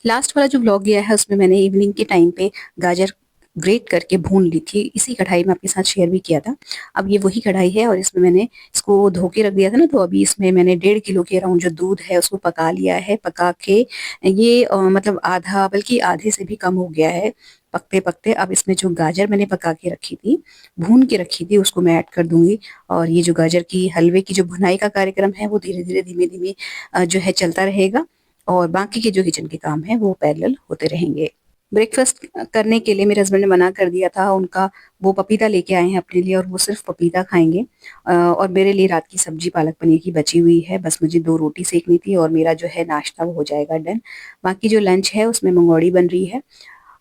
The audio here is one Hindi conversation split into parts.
लास्ट वाला जो व्लॉग गया है उसमें मैंने इवनिंग के टाइम पे गाजर ग्रेट करके भून ली थी, इसी कढ़ाई में आपके साथ शेयर भी किया था। अब ये वही कढ़ाई है और इसमें मैंने इसको धो के रख दिया था ना, तो अभी इसमें मैंने 1.5 किलो के अराउंड जो दूध है उसको पका लिया है। पका के ये मतलब आधा बल्कि आधे से भी कम हो गया है पकते पकते। अब इसमें जो गाजर मैंने पका के रखी थी, भून के रखी थी, उसको मैं ऐड कर दूंगी। और ये जो गाजर की हलवे की जो भुनाई का कार्यक्रम है वो धीरे धीरे धीमे धीमे जो है चलता रहेगा, और बाकी के जो किचन के काम हैं वो पैरेलल होते रहेंगे। ब्रेकफास्ट करने के लिए मेरे हस्बैंड ने मना कर दिया था, उनका वो पपीता लेके आए हैं अपने लिए और वो सिर्फ पपीता खाएंगे। और मेरे लिए रात की सब्जी पालक पनीर की बची हुई है, बस मुझे 2 रोटी सेकनी थी और मेरा जो है नाश्ता वो हो जाएगा डन। बाकी जो लंच है उसमें मंगौड़ी बन रही है,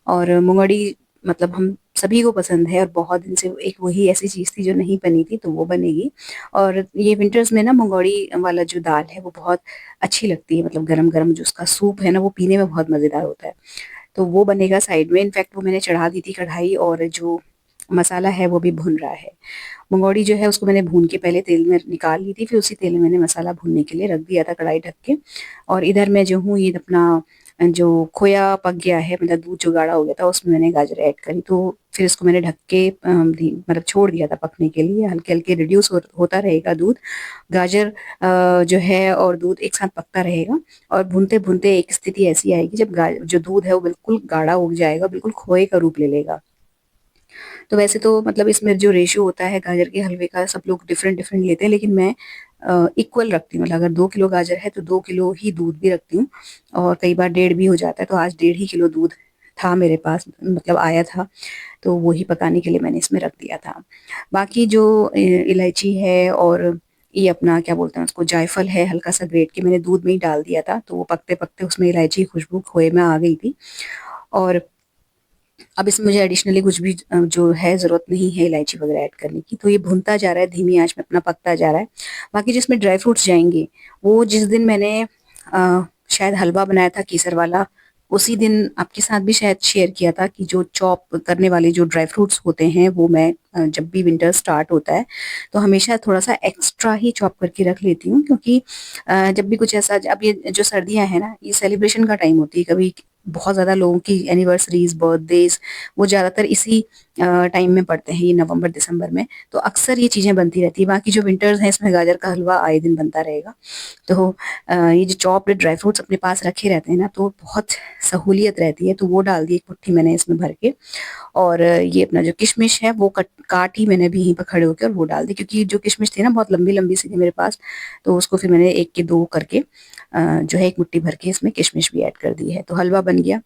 और मुंगड़ी मतलब हम सभी को पसंद है, और बहुत दिन से एक वही ऐसी चीज़ थी जो नहीं बनी थी, तो वो बनेगी। और ये विंटर्स में ना मुंगौड़ी वाला जो दाल है वो बहुत अच्छी लगती है, मतलब गरम गरम जो उसका सूप है ना वो पीने में बहुत मज़ेदार होता है। तो वो बनेगा साइड में, इनफैक्ट वो मैंने चढ़ा दी थी कढ़ाई, और जो मसाला है वो भी भुन रहा है। मंगौड़ी जो है उसको मैंने भून के पहले तेल में निकाल ली थी, फिर उसी तेल में मैंने मसाला भूनने के लिए रख दिया था कढ़ाई ढक के। और इधर मैं जो हूँ ये अपना जो खोया पक गया है, मतलब दूध जो गाढ़ा हो गया था उसमें मैंने गाजर ऐड करी, तो फिर इसको मैंने ढक के मतलब छोड़ दिया था पकने के लिए। हल्के हल्के रिड्यूस होता रहेगा दूध, गाजर जो है और दूध एक साथ पकता रहेगा। और भूनते भूनते एक स्थिति ऐसी आएगी जब जो दूध है वो बिल्कुल गाढ़ा हो जाएगा, बिल्कुल खोए का रूप ले लेगा। तो वैसे तो मतलब इसमें जो रेशियो होता है गाजर के हलवे का सब लोग डिफरेंट डिफरेंट लेते हैं, लेकिन मैं इक्वल रखती हूँ। मतलब अगर 2 किलो गाजर है तो 2 किलो ही दूध भी रखती हूँ, और कई बार डेढ़ भी हो जाता है। तो आज 1.5 ही किलो दूध था मेरे पास, मतलब आया था, तो वो ही पकाने के लिए मैंने इसमें रख दिया था। बाकी जो इलायची है और ये अपना क्या बोलते हैं उसको जायफल है, हल्का सा ग्रेट के मैंने दूध में ही डाल दिया था, तो वो पकते पकते उसमें इलायची की खुशबू खोए में आ गई थी। और अब इसमें मुझे एडिशनली कुछ भी जो है ज़रूरत नहीं है इलायची वगैरह ऐड करने की, तो ये भुनता जा रहा है धीमी आँच में, अपना पकता जा रहा है। बाकी जिसमें ड्राई फ्रूट्स जाएँगे, वो जिस दिन मैंने शायद हलवा बनाया था केसर वाला, उसी दिन आपके साथ भी शायद शेयर किया था कि जो चॉप करने वाले जो ड्राई फ्रूट्स होते हैं वो मैं जब भी विंटर स्टार्ट होता है तो हमेशा थोड़ा-सा एक्स्ट्रा ही चॉप करके रख लेती हूँ, क्योंकि जब भी कुछ ऐसा, अब ये जो सर्दियाँ हैं ना, ये सेलिब्रेशन का टाइम होती है, कभी बहुत ज़्यादा लोगों की एनिवर्सरीज़, बर्थडेज़ वो ज़्यादातर इसी टाइम में पड़ते हैं, ये नवंबर-दिसंबर में, तो अक्सर ये चीज़ें बनती रहती हैं। बाकी जो विंटर्स हैं इसमें गाजर का हलवा आए दिन बनता रहेगा। तो ये जो चॉप्ड ड्राई फ्रूट्स अपने पास रखे रहते हैं ना, तो बहुत सहूलियत रहती है, तो वो डाल दी एक मुट्ठी मैंने इसमें भर के। और ये अपना जो किशमिश है वो काटी मैंने अभी यहीं पर खड़े होके और वो डाल दी, क्योंकि जो किशमिश थी ना बहुत लंबी-लंबी सी थी मेरे पास, तो उसको फिर मैंने 1 के 2 करके जो है 1 मुट्ठी भर के इसमें किशमिश भी ऐड कर दी है। तो हलवा बन गया,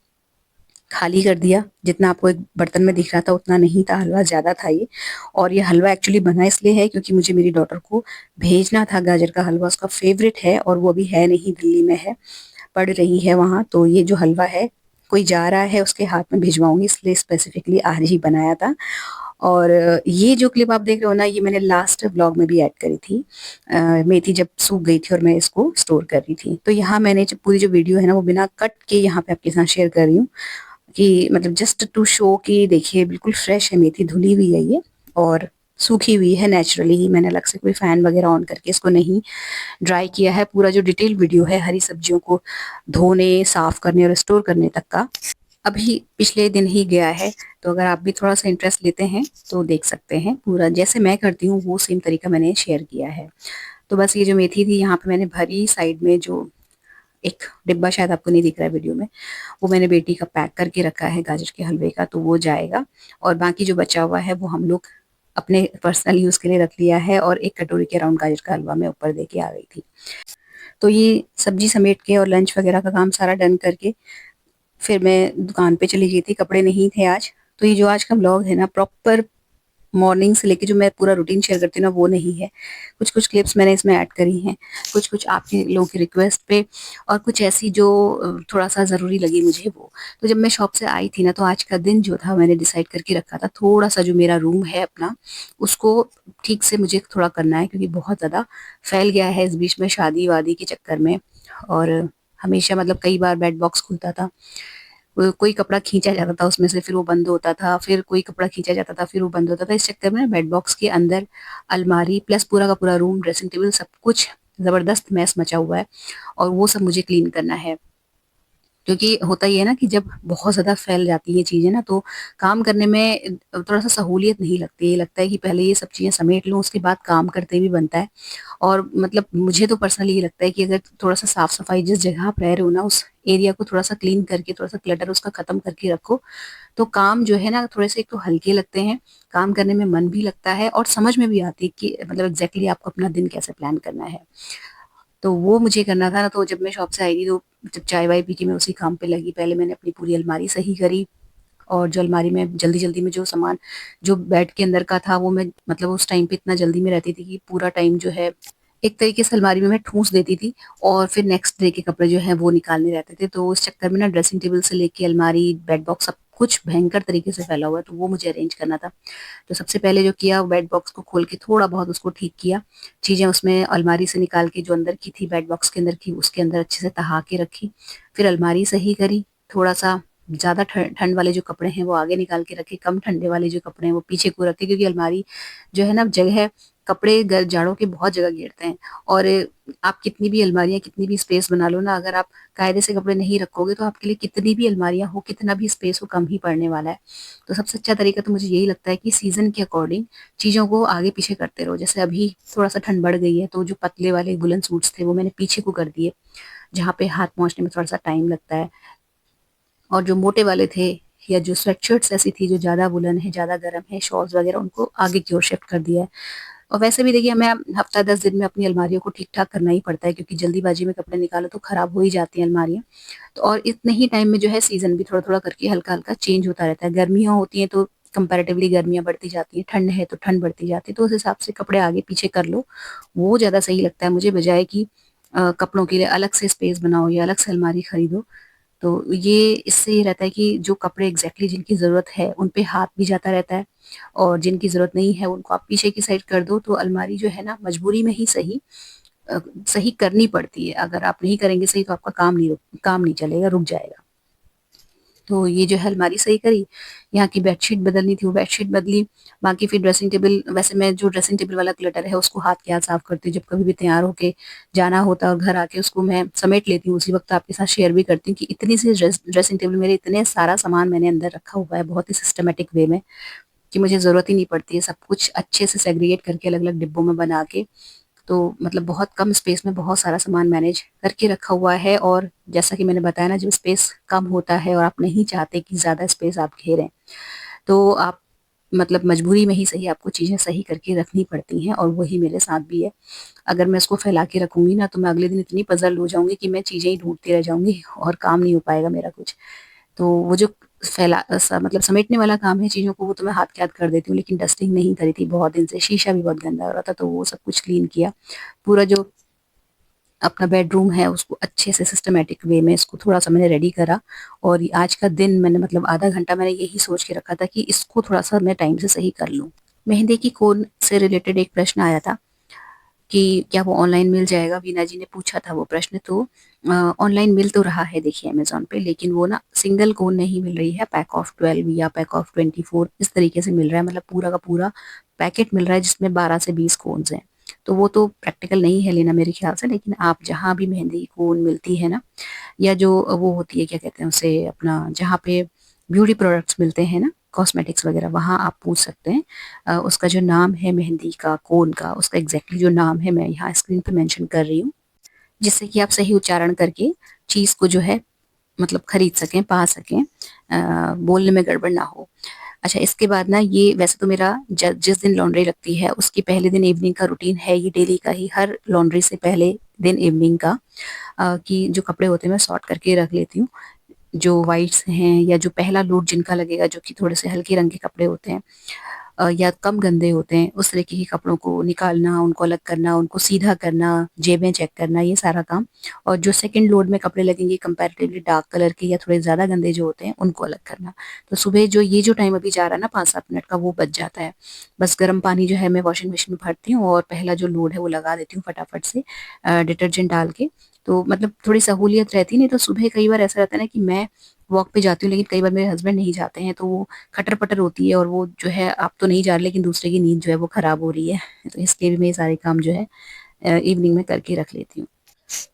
खाली कर दिया, जितना आपको एक बर्तन में दिख रहा था उतना नहीं था, हलवा ज़्यादा था ये। और ये हलवा एक्चुअली बना इसलिए है क्योंकि मुझे मेरी डॉटर को भेजना था गाजर का हलवा, उसका फ़ेवरेट है, और वो अभी है नहीं, दिल्ली में है, पढ़ रही है वहाँ। तो ये जो हलवा है, कोई जा रहा है उसके हाथ में भिजवाऊँगी, इसलिए स्पेसिफिकली आज ही बनाया था। और ये जो क्लिप आप देख रहे हो ना, ये मैंने लास्ट व्लॉग में भी ऐड करी थी। मेथी जब सूख गई थी और मैं इसको स्टोर कर रही थी। तो यहाँ मैंने जो पूरी जो वीडियो है ना वो बिना कट के यहाँ पे आपके साथ शेयर कर रही हूँ, कि मतलब जस्ट टू शो कि देखिए बिल्कुल फ्रेश है, मेथी धुली हुई है ये, और सूखी हुई है नेचुरली ही, मैंने अलग से कोई फ़ैन वगैरह ऑन करके इसको नहीं ड्राई किया है। पूरा जो डिटेल वीडियो है हरी सब्जियों को धोने, साफ करने और स्टोर करने तक का, अभी पिछले दिन ही गया है। तो अगर आप भी थोड़ा-सा इंटरेस्ट लेते हैं तो देख सकते हैं, पूरा जैसे मैं करती हूँ वो सेम तरीका मैंने शेयर किया है। तो बस ये जो मेथी थी यहाँ पे मैंने भरी, साइड में जो एक डिब्बा शायद आपको नहीं दिख रहा है वीडियो में, वो मैंने बेटी का पैक करके रखा है गाजर के हलवे का, तो वो जाएगा। और बाकी जो बचा हुआ है वो हम लोग अपने पर्सनल यूज़ के लिए रख लिया है, और 1 कटोरी के अराउंड गाजर का हलवा मैं ऊपर दे के आ गई थी। तो ये सब्जी समेट के और लंच वगैरह का काम सारा डन करके फिर मैं दुकान पे चली गई थी, कपड़े नहीं थे आज। तो ये जो आज का व्लॉग है ना, प्रॉपर मॉर्निंग से लेके जो मैं पूरा रूटीन शेयर करती हूँ ना वो नहीं है। कुछ-कुछ क्लिप्स मैंने इसमें ऐड करी हैं, कुछ-कुछ आपके लोगों की रिक्वेस्ट पे, और कुछ ऐसी जो थोड़ा-सा ज़रूरी लगी मुझे वो। तो जब मैं शॉप से आई थी ना, तो आज का दिन जो था मैंने डिसाइड करके रखा था, थोड़ा-सा जो मेरा रूम है अपना, उसको ठीक से मुझे थोड़ा करना है, क्योंकि बहुत ज़्यादा फैल गया है इस बीच में शादी-वादी के चक्कर में। और हमेशा मतलब कई बार बेड बॉक्स खुलता था, कोई कपड़ा खींचा जाता था उसमें से, फिर वो बंद होता था, फिर कोई कपड़ा खींचा जाता था, फिर वो बंद होता था। इस चक्कर में ना बेड बॉक्स के अंदर अलमारी प्लस पूरा का पूरा रूम, ड्रेसिंग टेबल, सब कुछ ज़बरदस्त मैस मचा हुआ है, और वो सब मुझे क्लीन करना है। क्योंकि होता ये है ना कि जब बहुत ज़्यादा फैल जाती हैं चीज़ें ना, तो काम करने में थोड़ा-सा सहूलियत नहीं लगती है। ये लगता है कि पहले ये सब चीज़ें समेट लूँ, उसके बाद काम करते भी बनता है। और मतलब मुझे तो पर्सनली ये लगता है कि अगर थोड़ा-सा साफ-सफाई जिस जगह आप रह रहे हो ना, उस एरिया को थोड़ा-सा क्लीन करके, थोड़ा-सा क्लटर उसका खत्म करके रखो, तो काम जो है ना थोड़े-से एक तो हल्के लगते हैं, काम करने में मन भी लगता है और समझ में भी आती है कि मतलब एग्ज़ैक्टली आपको अपना दिन कैसे प्लान करना है। तो वो मुझे करना था ना, तो जब मैं शॉप से आई थी तो जब चाय-वाय पी के मैं उसी काम पे लगी। पहले मैंने अपनी पूरी अलमारी सही करी और जो अलमारी में जल्दी-जल्दी में जो सामान जो बेड के अंदर का था वो मैं मतलब उस टाइम पे इतना जल्दी में रहती थी कि पूरा टाइम जो है एक तरीके से अलमारी में मैं ठूँस देती थी और फिर नेक्स्ट डे के कपड़े जो हैं वो निकालने रहते थे। तो उस चक्कर में ना ड्रेसिंग टेबल से लेके अलमारी, बेड बॉक्स सब कुछ भयंकर तरीके से फैला हुआ है, तो वो मुझे अरेंज करना था। तो सबसे पहले जो किया बेड बॉक्स को खोल के थोड़ा बहुत उसको ठीक किया। चीज़ें उसमें अलमारी से निकाल के जो अंदर की थी बेड बॉक्स के अंदर की उसके अंदर अच्छे से तहा के रखी। फिर अलमारी सही करी, थोड़ा-सा ज़्यादा ठंड वाले जो कपड़े हैं वो आगे निकाल के रखे, कम ठंडे वाले जो कपड़े हैं वो पीछे को रखे, क्योंकि अलमारी जो है ना जगह कपड़े जाड़ों की बहुत जगह घेरते हैं। और आप कितनी भी अलमारियाँ कितनी भी स्पेस बना लो ना, अगर आप कायदे से कपड़े नहीं रखोगे तो आपके लिए कितनी भी अलमारियाँ हो, कितना भी स्पेस हो, कम ही पड़ने वाला है। तो सबसे अच्छा तरीका तो मुझे यही लगता है कि सीज़न के अकॉर्डिंग चीज़ों को आगे-पीछे करते रहो। जैसे अभी थोड़ा-सा ठंड बढ़ गई है, तो जो पतले वाले वूलन सूट्स थे वो मैंने पीछे को कर दिए, जहाँ पे हाथ पहुँचने में थोड़ा-सा टाइम लगता है। और जो मोटे वाले थे या जो स्वेटशर्ट्स ऐसी थी जो ज़्यादा वूलन है, ज़्यादा गर्म है, शॉल्स वगैरह उनको आगे की ओर शिफ्ट कर दिया है। और वैसे भी देखिए हमें हफ्ता 10 दिन में अपनी अलमारियों को ठीक-ठाक करना ही पड़ता है, क्योंकि जल्दीबाजी में कपड़े निकालो तो खराब हो ही जाती हैं अलमारियाँ। तो और इतने ही टाइम में जो है सीज़न भी थोड़ा-थोड़ा करके हल्का-हल्का चेंज होता रहता है। गर्मियाँ होती हैं तो कंपैरेटिवली गर्मियाँ बढ़ती जाती हैं, ठंड है तो ठंड बढ़ती जाती है, तो उस हिसाब से कपड़े आगे-पीछे कर लो। वो ज़्यादा सही लगता है मुझे, बजाए कि कपड़ों के लिए अलग से स्पेस बनाओ या अलग से अलमारी खरीदो। तो ये इससे ये रहता है कि जो कपड़े एग्ज़ैक्टली जिनकी ज़रूरत है, उन पे हाथ भी जाता रहता है और जिनकी ज़रूरत नहीं है, उनको आप पीछे की साइड कर दो, तो अलमारी जो है ना मजबूरी में ही सही सही करनी पड़ती है। अगर आप नहीं करेंगे सही तो आपका काम नहीं चलेगा, रुक जाएगा। तो ये जो है अलमारी सही करी, यहाँ की बेडशीट बदलनी थी वो बेडशीट बदली, बाकी फिर ड्रेसिंग टेबल, वैसे मैं जो ड्रेसिंग टेबल वाला क्लटर है उसको हाथ के हाथ साफ करती हूँ, जब कभी भी तैयार होके जाना होता है और घर आके उसको मैं समेट लेती हूँ, उसी वक़्त आपके साथ शेयर भी करती हूँ कि इतनी सी ड्रेसिंग टेबल मेरे इतने सारा सामान मैंने अंदर रखा हुआ है बहुत ही सिस्टमैटिक वे में, कि मुझे ज़रूरत ही नहीं पड़ती है सब कुछ अच्छे से सेग्रीगेट करके अलग-अलग डिब्बों में बना के। तो मतलब बहुत कम स्पेस में बहुत सारा सामान मैनेज करके रखा हुआ है। और जैसा कि मैंने बताया ना, जब स्पेस कम होता है और आप नहीं चाहते कि ज़्यादा स्पेस आप घेरें, तो आप मतलब मजबूरी में ही सही आपको चीज़ें सही करके रखनी पड़ती हैं, और वही मेरे साथ भी है। अगर मैं इसको फैला के रखूँगी ना, तो मैं अगले दिन इतनी पज़ल हो जाऊँगी कि मैं चीज़ें ही ढूँढती रह जाऊँगी और काम नहीं हो पाएगा मेरा कुछ। तो वो जो मतलब समेटने वाला काम है चीज़ों को, वो तो मैं हाथ के हाथ कर देती हूँ, लेकिन डस्टिंग नहीं करी थी बहुत दिन से, शीशा भी बहुत गंदा हो रहा था, तो वो सब कुछ क्लीन किया। पूरा जो अपना बेडरूम है उसको अच्छे से सिस्टमैटिक वे में इसको थोड़ा-सा मैंने रेडी करा, और ये आज का दिन मैंने मतलब आधा घंटा मैंने यही सोच के रखा था कि इसको थोड़ा-सा मैं टाइम से सही कर लूँ। मेहंदी की कोन से रिलेटेड एक प्रश्न आया था कि क्या वो ऑनलाइन मिल जाएगा? वीना जी ने पूछा था वो प्रश्न, तो ऑनलाइन मिल तो रहा है देखिए अमेज़न पे, लेकिन वो ना सिंगल कोन नहीं मिल रही है, पैक ऑफ 12 या पैक ऑफ 24 इस तरीके से मिल रहा है, मतलब पूरा का पूरा पैकेट मिल रहा है जिसमें 12 से 20 कोन्स हैं। तो वो तो प्रैक्टिकल नहीं है लेना मेरे ख़्याल से, लेकिन आप जहाँ भी मेहंदी की कोन मिलती है ना, या जो वो होती है क्या कहते हैं उसे, अपना जहाँ पे ब्यूटी प्रोडक्ट्स मिलते हैं ना, कॉस्मेटिक्स वगैरह, वहाँ आप पूछ सकते हैं। उसका जो नाम है मेहंदी का कोन का, उसका एग्ज़ैक्टली जो नाम है मैं यहाँ स्क्रीन पे मेंशन कर रही हूँ, जिससे कि आप सही उच्चारण करके चीज़ को जो है मतलब खरीद सकें, पा सकें, बोलने में गड़बड़ ना हो। अच्छा, इसके बाद ना ये वैसे तो मेरा जिस दिन लॉन्ड्री लगती है उसके पहले दिन इवनिंग का रूटीन है ये डेली का ही, हर लॉन्ड्री से पहले दिन इवनिंग का, कि जो कपड़े होते हैं मैं सॉर्ट करके रख लेती हूँ। जो व्हाइट्स हैं या जो पहला लोड जिनका लगेगा, जो कि थोड़े से हल्के रंग के कपड़े होते हैं या कम गंदे होते हैं, उस तरीके के कपड़ों को निकालना, उनको अलग करना, उनको सीधा करना, जेबें चेक करना, ये सारा काम। और जो सेकंड लोड में कपड़े लगेंगे कंपैरेटिवली डार्क कलर के या थोड़े ज़्यादा गंदे जो होते हैं, उनको अलग करना। तो सुबह जो ये जो टाइम अभी जा रहा है ना 5-7 मिनट का, वो बच जाता है। बस गर्म पानी जो है मैं वॉशिंग मशीन में भरती हूँ और पहला जो लोड है वो लगा देती हूँ फटाफट से डिटर्जेंट डाल के। तो मतलब थोड़ी सहूलियत रहती है, नहीं तो सुबह कई बार ऐसा रहता है ना कि मैं वॉक पे जाती हूँ, लेकिन कई बार मेरे हस्बैंड नहीं जाते हैं, तो वो खटर-पटर होती है और वो जो है आप तो नहीं जा रहे, लेकिन दूसरे की नींद जो है वो खराब हो रही है। तो इसलिए भी मैं ये सारे काम जो है इवनिंग में करके रख लेती हूँ।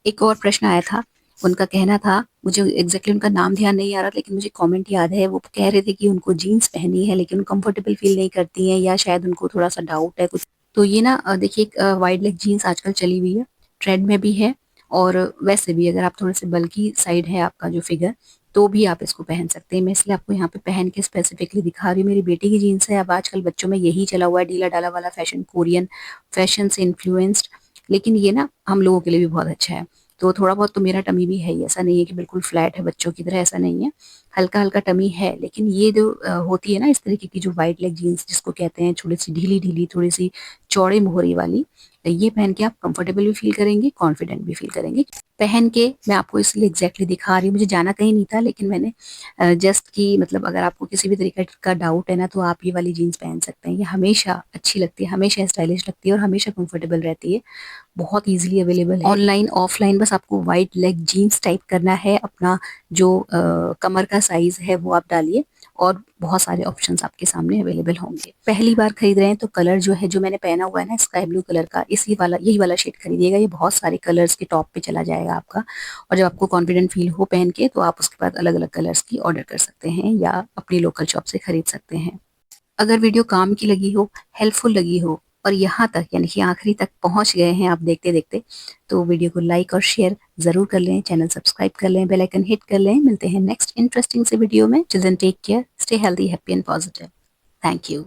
एक और प्रश्न आया था उनका कहना था, मुझे एग्जैक्टली उनका नाम ध्यान नहीं आ रहा, लेकिन मुझे कमेंट याद है, वो कह रहे थे कि उनको जीन्स पहनी है लेकिन कंफर्टेबल फील नहीं करती हैं, या शायद उनको थोड़ा सा डाउट है कुछ। तो ये ना देखिए वाइड लेग जीन्स आजकल चली हुई है, ट्रेंड में भी है। और वैसे भी अगर आप थोड़े से बल्की साइड है आपका जो फिगर, तो भी आप इसको पहन सकते हैं। मैं इसलिए आपको यहाँ पे पहन के स्पेसिफिकली दिखा रही हूँ। मेरी बेटी की जीन्स है। अब आजकल बच्चों में यही चला हुआ है, ढीला ढाला वाला फैशन, कोरियन फैशन से इन्फ्लुएंस्ड। लेकिन ये ना हम लोगों के लिए भी बहुत अच्छा है। तो थोड़ा बहुत तो मेरा टमी भी है ही, ऐसा नहीं है कि बिल्कुल फ्लैट है बच्चों की तरह, ऐसा नहीं है। हल्का हल्का टमी है। लेकिन ये जो होती है ना इस तरीके की जो वाइड लेग जीन्स जिसको कहते हैं, थोड़ी सी ढीली ढीली, थोड़ी सी चौड़े मोहरी वाली, ये पहन के आप कंफर्टेबल भी फील करेंगे, कॉन्फिडेंट भी फील करेंगे। पहन के मैं आपको इसलिए एग्जैक्टली दिखा रही हूँ, मुझे जाना कहीं नहीं था, लेकिन मैंने जस्ट कि मतलब अगर आपको किसी भी तरीके का डाउट है ना, तो आप ये वाली जीन्स पहन सकते हैं। ये हमेशा अच्छी लगती है, हमेशा स्टाइलिश लगती है और हमेशा कंफर्टेबल रहती है। बहुत इजीली अवेलेबल है ऑनलाइन ऑफलाइन। बस आपको वाइड लेग जीन्स टाइप करना है, अपना जो कमर का साइज है वो आप डालिए, और बहुत सारे ऑप्शंस आपके सामने अवेलेबल होंगे। पहली बार खरीद रहे हैं तो कलर जो है, जो मैंने पहना हुआ है ना स्काई ब्लू कलर का, इसी वाला यही वाला शेड खरीदिएगा। ये बहुत सारे कलर्स के टॉप पे चला जाएगा आपका। और जब आपको कॉन्फिडेंट फील हो पहन के, तो आप उसके बाद अलग अलग कलर्स की ऑर्डर कर सकते हैं या अपनी लोकल शॉप से खरीद सकते हैं। अगर वीडियो काम की लगी हो, हेल्पफुल लगी हो, और यहाँ तक यानी कि आखिरी तक पहुंच गए हैं आप देखते देखते, तो वीडियो को लाइक और शेयर जरूर कर लें, चैनल सब्सक्राइब कर लें, बेल आइकन हिट कर लें। मिलते हैं नेक्स्ट इंटरेस्टिंग से वीडियो में। Children take care, stay healthy, happy and positive. Thank you.